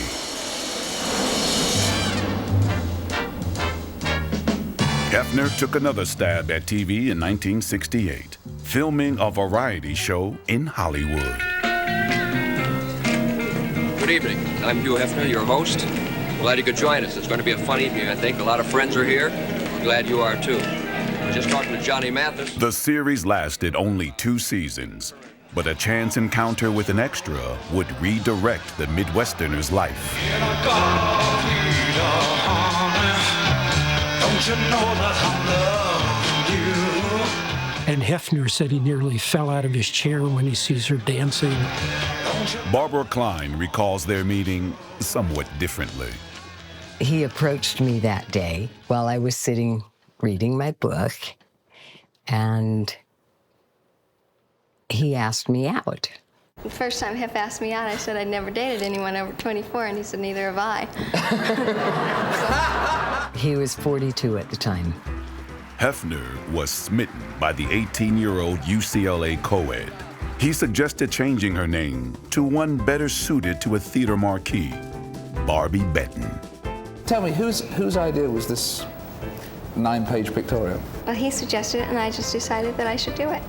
Speaker 1: Hefner took another stab at TV in 1968, filming a variety show in Hollywood.
Speaker 16: Good evening. I'm Hugh Hefner, your host. Glad you could join us. It's going to be a fun evening, I think. A lot of friends are here. We're glad you are, too. We're just talking to Johnny Mathis.
Speaker 1: The series lasted only 2 seasons, but a chance encounter with an extra would redirect the Midwesterner's life.
Speaker 10: Don't you know that I love you? And Hefner said he nearly fell out of his chair when he sees her dancing.
Speaker 1: Barbara Klein recalls their meeting somewhat differently.
Speaker 17: He approached me that day while I was sitting reading my book, and he asked me out.
Speaker 23: The first time Hef asked me out, I said I'd never dated anyone over 24, and he said, neither have I.
Speaker 17: He was 42 at the time.
Speaker 1: Hefner was smitten by the 18-year-old UCLA co-ed. He suggested changing her name to one better suited to a theater marquee, Barbie Benton.
Speaker 24: Tell me, whose idea was this
Speaker 19: 9-page pictorial?
Speaker 23: Well, he suggested it, and I just decided that I should do it.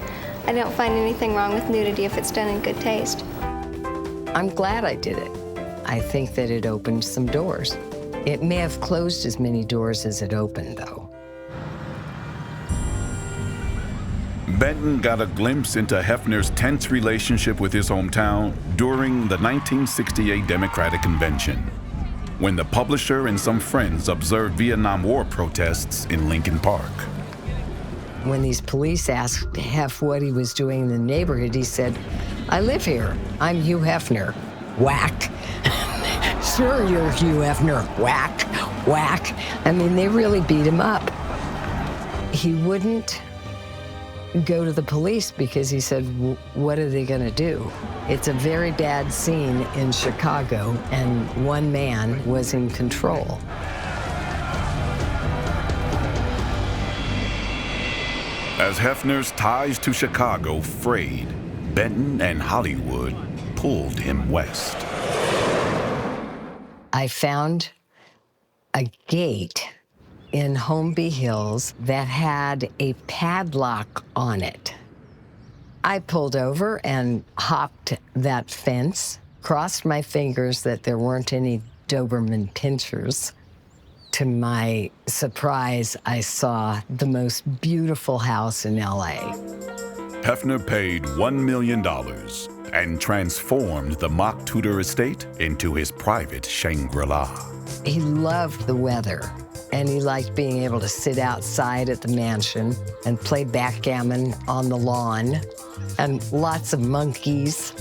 Speaker 23: I don't find anything wrong with nudity if it's done in good taste.
Speaker 17: I'm glad I did it. I think that it opened some doors. It may have closed as many doors as it opened, though.
Speaker 1: Benton got a glimpse into Hefner's tense relationship with his hometown during the 1968 Democratic Convention, when the publisher and some friends observed Vietnam War protests in Lincoln Park.
Speaker 17: When these police asked Hef what he was doing in the neighborhood, he said, "I live here. I'm Hugh Hefner." Whack. "Sure, you're Hugh Hefner." Whack, whack. I mean, they really beat him up. He wouldn't go to the police because he said, what are they going to do? It's a very bad scene in Chicago, and one man was in control.
Speaker 1: As Hefner's ties to Chicago frayed, Benton and Hollywood pulled him west.
Speaker 17: I found a gate in Holmby Hills that had a padlock on it. I pulled over and hopped that fence, crossed my fingers that there weren't any Doberman pinschers. To my surprise, I saw the most beautiful house in LA.
Speaker 1: Hefner paid $1 million and transformed the mock Tudor estate into his private Shangri-La.
Speaker 17: He loved the weather, and he liked being able to sit outside at the mansion and play backgammon on the lawn, and lots of monkeys.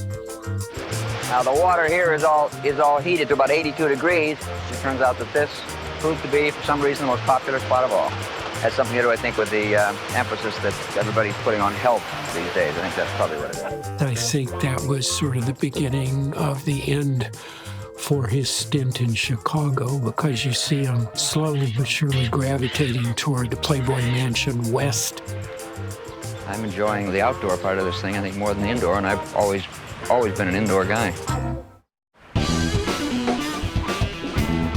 Speaker 20: Now the water here is all heated to about 82 degrees. It turns out that this proved to be, for some reason, the most popular spot of all. Has something to do, I think, with the emphasis that everybody's putting on health these days. I think that's probably what it is.
Speaker 10: I think that was sort of the beginning of the end for his stint in Chicago, because you see him slowly but surely gravitating toward the Playboy Mansion West.
Speaker 20: I'm enjoying the outdoor part of this thing, I think, more than the indoor, and I've always been an indoor guy.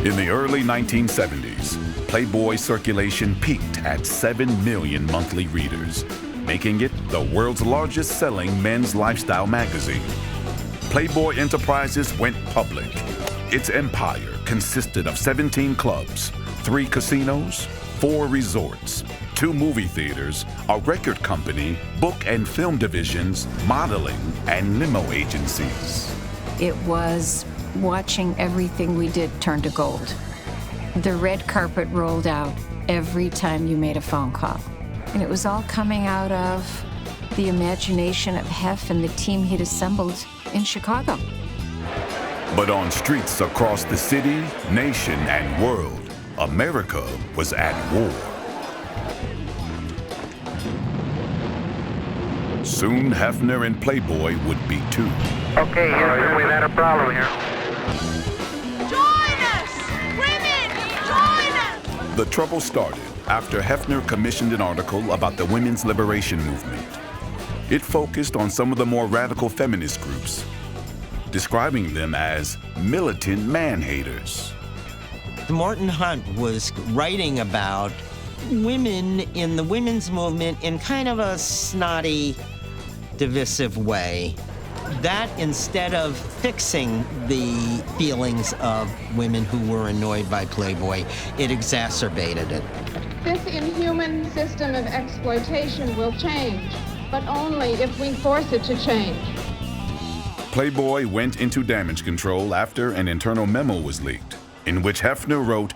Speaker 1: In the early 1970s, Playboy circulation peaked at 7 million monthly readers, making it the world's largest selling men's lifestyle magazine. Playboy Enterprises went public. Its empire consisted of 17 clubs, 3 casinos, 4 resorts, 2 movie theaters, a record company, book and film divisions, modeling, and limo agencies.
Speaker 3: It was watching everything we did turn to gold. The red carpet rolled out every time you made a phone call. And it was all coming out of the imagination of Hef and the team he'd assembled in Chicago.
Speaker 1: But on streets across the city, nation, and world, America was at war. Soon, Hefner and Playboy would be too.
Speaker 20: Okay, Houston, we've had a problem here.
Speaker 23: Join us! Women, join us!
Speaker 1: The trouble started after Hefner commissioned an article about the women's liberation movement. It focused on some of the more radical feminist groups, describing them as militant man-haters.
Speaker 14: Morton Hunt was writing about women in the women's movement in kind of a snotty, divisive way. That, instead of fixing the feelings of women who were annoyed by Playboy, it exacerbated it.
Speaker 21: This inhuman system of exploitation will change, but only if we force it to change.
Speaker 1: Playboy went into damage control after an internal memo was leaked, in which Hefner wrote,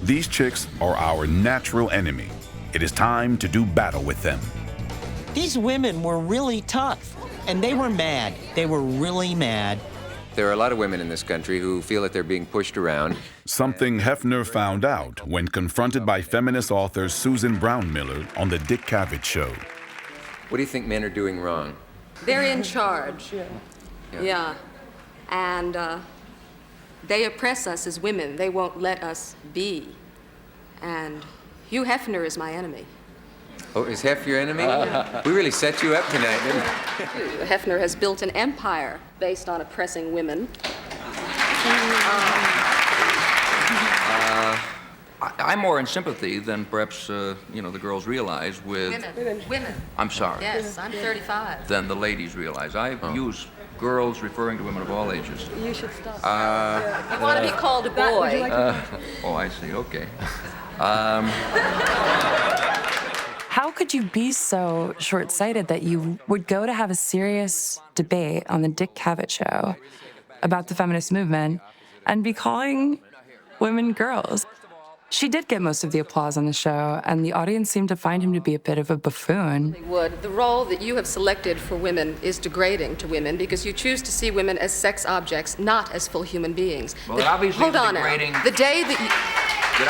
Speaker 1: "These chicks are our natural enemy. It is time to do battle with them."
Speaker 14: These women were really tough, and they were mad. They were really mad.
Speaker 22: There are a lot of women in this country who feel that they're being pushed around.
Speaker 1: Something Hefner found out when confronted by feminist author Susan Brown Miller on The Dick Cavett Show.
Speaker 22: What do you think men are doing wrong?
Speaker 24: They're in charge. Yeah. And they oppress us as women. They won't let us be. And Hugh Hefner is my enemy.
Speaker 22: Oh, is Hef your enemy? We really set you up tonight, didn't we?
Speaker 24: Hefner has built an empire based on oppressing
Speaker 18: I'm more in sympathy than perhaps, the girls realize with...
Speaker 24: Women.
Speaker 18: I'm sorry.
Speaker 24: Yes, I'm 35.
Speaker 18: Than the ladies realize. I use girls referring to women of all ages.
Speaker 24: You should stop. You want to be called a boy.
Speaker 18: Oh, I see. Okay.
Speaker 4: How could you be so short-sighted that you would go to have a serious debate on the Dick Cavett show about the feminist movement and be calling women girls? She did get most of the applause on the show, and the audience seemed to find him to be a bit of a buffoon.
Speaker 24: The role that you have selected for women is degrading to women because you choose to see women as sex objects, not as full human beings.
Speaker 18: Well, obviously
Speaker 24: hold on
Speaker 18: degrading...
Speaker 24: now. The day that you... I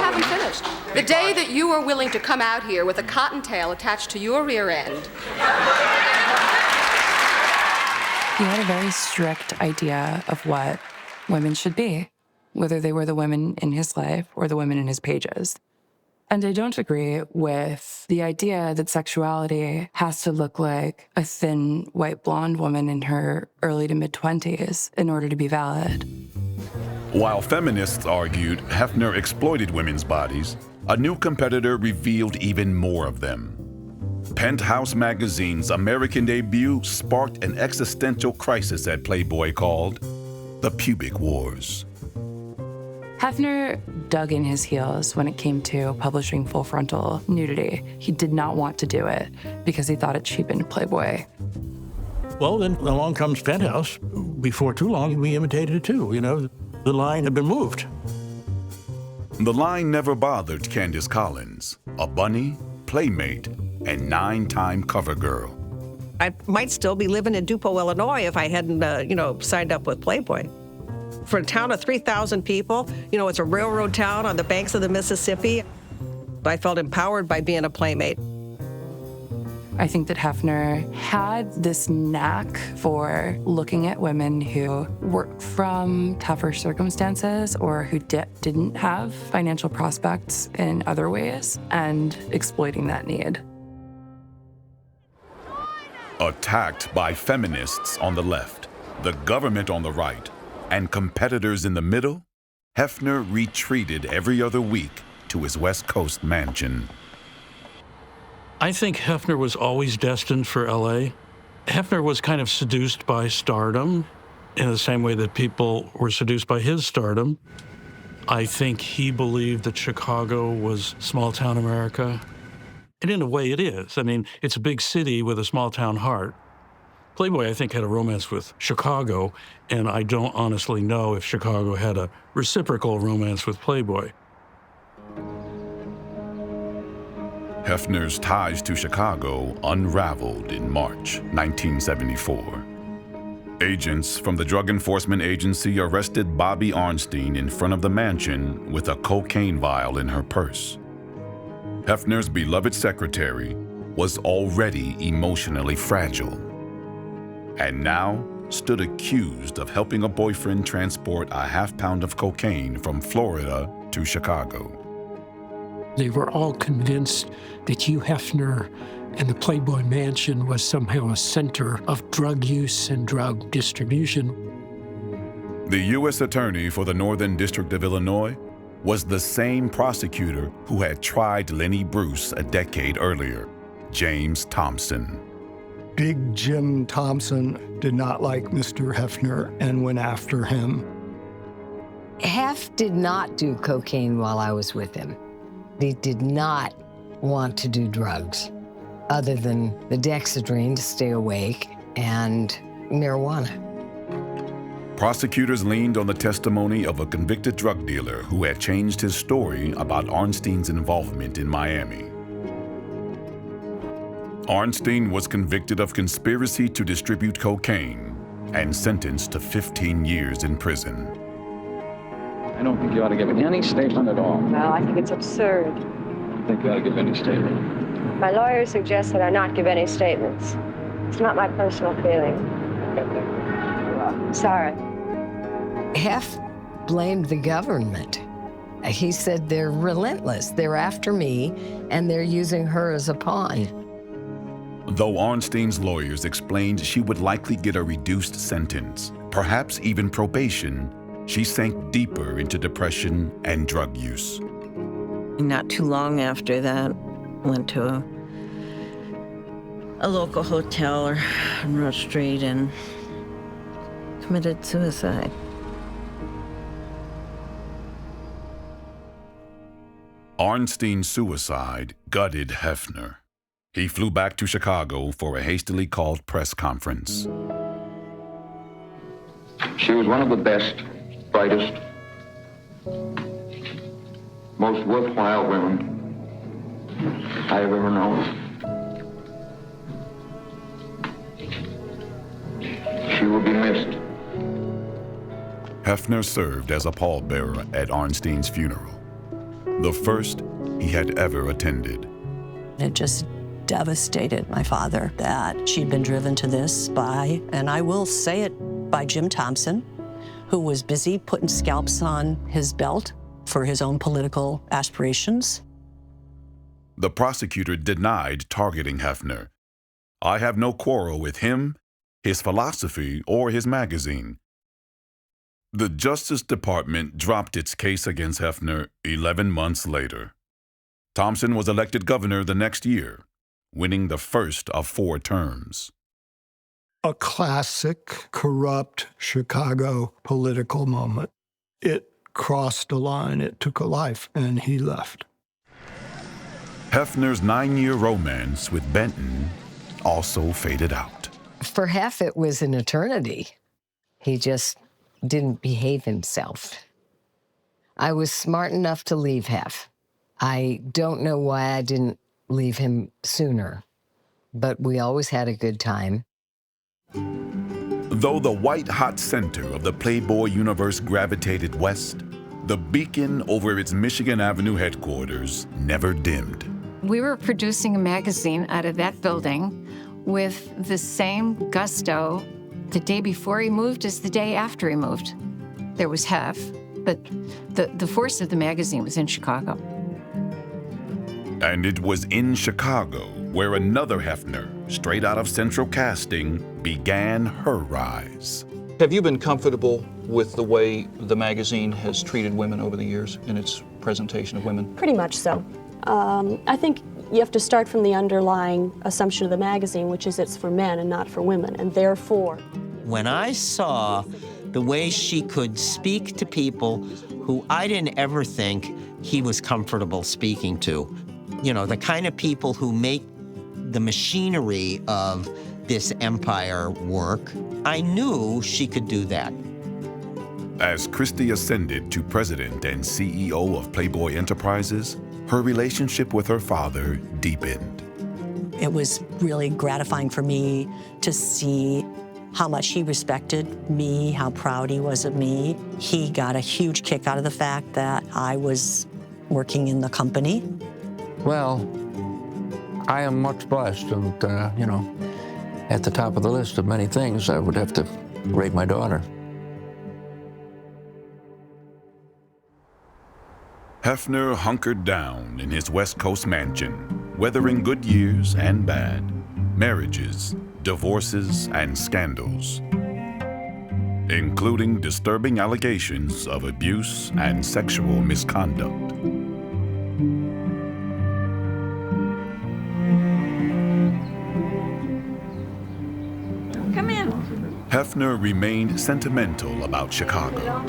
Speaker 24: haven't finished. The day that you are willing to come out here with a cottontail attached to your rear end.
Speaker 4: He had a very strict idea of what women should be, whether they were the women in his life or the women in his pages. And I don't agree with the idea that sexuality has to look like a thin, white blonde woman in her early to mid-20s in order to be valid.
Speaker 1: While feminists argued Hefner exploited women's bodies, a new competitor revealed even more of them. Penthouse magazine's American debut sparked an existential crisis at Playboy called the Pubic Wars.
Speaker 4: Hefner dug in his heels when it came to publishing full-frontal nudity. He did not want to do it because he thought it cheapened Playboy.
Speaker 9: Well, then along comes Penthouse. Before too long, we imitated it too. The line had been moved.
Speaker 1: The line never bothered Candace Collins, a bunny, playmate, and 9-time cover girl.
Speaker 7: I might still be living in Dupo, Illinois if I hadn't, signed up with Playboy. For a town of 3,000 people, it's a railroad town on the banks of the Mississippi. I felt empowered by being a playmate.
Speaker 4: I think that Hefner had this knack for looking at women who were from tougher circumstances or who didn't have financial prospects in other ways and exploiting that need.
Speaker 1: Attacked by feminists on the left, the government on the right, and competitors in the middle, Hefner retreated every other week to his West Coast mansion.
Speaker 5: I think Hefner was always destined for LA. Hefner was kind of seduced by stardom in the same way that people were seduced by his stardom. I think he believed that Chicago was small-town America. And in a way it is. I mean, it's a big city with a small-town heart. Playboy, I think, had a romance with Chicago, and I don't honestly know if Chicago had a reciprocal romance with Playboy.
Speaker 1: Hefner's ties to Chicago unraveled in March 1974. Agents from the Drug Enforcement Agency arrested Bobby Arnstein in front of the mansion with a cocaine vial in her purse. Hefner's beloved secretary was already emotionally fragile, and now stood accused of helping a boyfriend transport a half-pound of cocaine from Florida to Chicago.
Speaker 10: They were all convinced that Hugh Hefner and the Playboy Mansion was somehow a center of drug use and drug distribution.
Speaker 1: The U.S. Attorney for the Northern District of Illinois was the same prosecutor who had tried Lenny Bruce a decade earlier, James Thompson.
Speaker 15: Big Jim Thompson did not like Mr. Hefner and went after him.
Speaker 17: Hef did not do cocaine while I was with him. He did not want to do drugs other than the dexedrine to stay awake and marijuana.
Speaker 1: Prosecutors leaned on the testimony of a convicted drug dealer who had changed his story about Arnstein's involvement in Miami. Arnstein was convicted of conspiracy to distribute cocaine and sentenced to 15 years in prison.
Speaker 6: I don't think you ought to give any statement at all.
Speaker 23: Well, I think it's absurd.
Speaker 6: I think you ought to give any statement.
Speaker 23: My lawyer suggests that I not give any statements. It's not my personal feeling. Sorry.
Speaker 17: Hef blamed the government. He said they're relentless. They're after me, and they're using her as a pawn.
Speaker 1: Though Arnstein's lawyers explained she would likely get a reduced sentence, perhaps even probation, she sank deeper into depression and drug use.
Speaker 8: Not too long after that, went to a local hotel on Rose Street and committed suicide.
Speaker 1: Arnstein's suicide gutted Hefner. He flew back to Chicago for a hastily called press conference.
Speaker 11: She was one of the best, brightest, most worthwhile women I have ever known. She will be missed.
Speaker 1: Hefner served as a pallbearer at Arnstein's funeral, the first he had ever attended.
Speaker 12: It just devastated my father that she'd been driven to this by, and I will say it, by Jim Thompson, who was busy putting scalps on his belt for his own political aspirations.
Speaker 1: The prosecutor denied targeting Hefner. I have no quarrel with him, his philosophy, or his magazine. The Justice Department dropped its case against Hefner 11 months later. Thompson was elected governor the next year, winning the first of 4 terms.
Speaker 15: A classic, corrupt Chicago political moment. It crossed a line, it took a life, and he left.
Speaker 1: Hefner's 9-year romance with Benton also faded out.
Speaker 17: For Hef, it was an eternity. He just didn't behave himself. I was smart enough to leave Hef. I don't know why I didn't leave him sooner, but we always had a good time.
Speaker 1: Though the white-hot center of the Playboy universe gravitated west, the beacon over its Michigan Avenue headquarters never dimmed.
Speaker 3: We were producing a magazine out of that building with the same gusto the day before he moved as the day after he moved. There was Hef, but the force of the magazine was in Chicago.
Speaker 1: And it was in Chicago where another Hefner, straight out of Central Casting, began her rise.
Speaker 19: Have you been comfortable with the way the magazine has treated women over the years in its presentation of women?
Speaker 25: Pretty much so. I think you have to start from the underlying assumption of the magazine, which is it's for men and not for women, and therefore...
Speaker 14: When I saw the way she could speak to people who I didn't ever think he was comfortable speaking to, you know, the kind of people who make the machinery of this empire work, I knew she could do that.
Speaker 1: As Christie ascended to president and CEO of Playboy Enterprises, her relationship with her father deepened.
Speaker 12: It was really gratifying for me to see how much he respected me, how proud he was of me. He got a huge kick out of the fact that I was working in the company.
Speaker 13: Well, I am much blessed, and, you know, at the top of the list of many things, I would have to rate my daughter.
Speaker 1: Hefner hunkered down in his West Coast mansion, weathering good years and bad, marriages, divorces, and scandals, including disturbing allegations of abuse and sexual misconduct.
Speaker 26: Come in.
Speaker 1: Hefner remained sentimental about Chicago,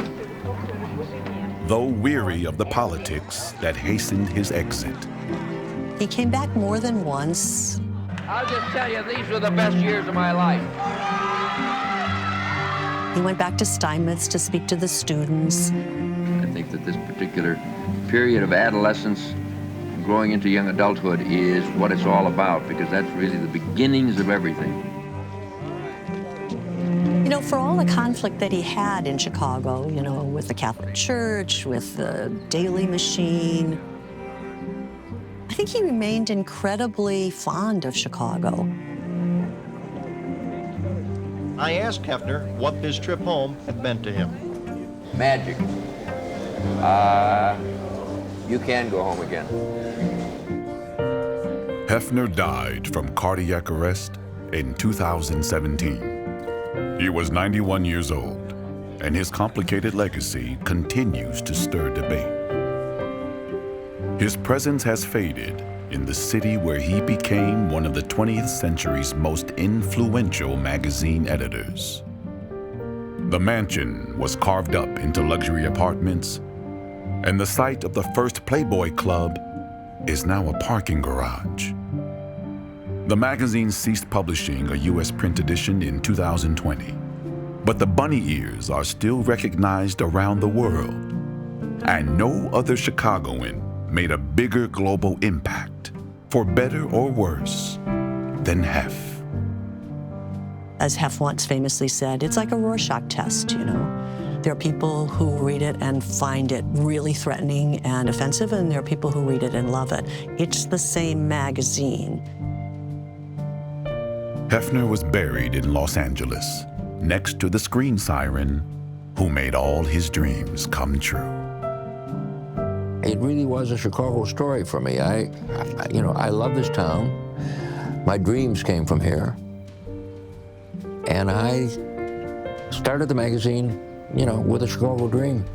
Speaker 1: though weary of the politics that hastened his exit.
Speaker 12: He came back more than once.
Speaker 22: I'll just tell you, these were the best years of my life.
Speaker 12: He went back to Steinmetz to speak to the students.
Speaker 18: I think that this particular period of adolescence and growing into young adulthood is what it's all about, because that's really the beginnings of everything.
Speaker 12: You know, for all the conflict that he had in Chicago, you know, with the Catholic Church, with the Daily Machine, I think he remained incredibly fond of Chicago.
Speaker 27: I asked Hefner what this trip home had meant to him.
Speaker 18: Magic. You can go home again.
Speaker 1: Hefner died from cardiac arrest in 2017. He was 91 years old. and his complicated legacy continues to stir debate. His presence has faded in the city where he became one of the 20th century's most influential magazine editors. The mansion was carved up into luxury apartments, and the site of the first Playboy Club is now a parking garage. The magazine ceased publishing a U.S. print edition in 2020, but the bunny ears are still recognized around the world, and no other Chicagoan made a bigger global impact, for better or worse, than Hef.
Speaker 12: As Hef once famously said, it's like a Rorschach test, you know. There are people who read it and find it really threatening and offensive, and there are people who read it and love it. It's the same magazine.
Speaker 1: Hefner was buried in Los Angeles, next to the screen siren who made all his dreams come true.
Speaker 13: It really was a Chicago story for me. I love this town. My dreams came from here. And I started the magazine, with a Chicago dream.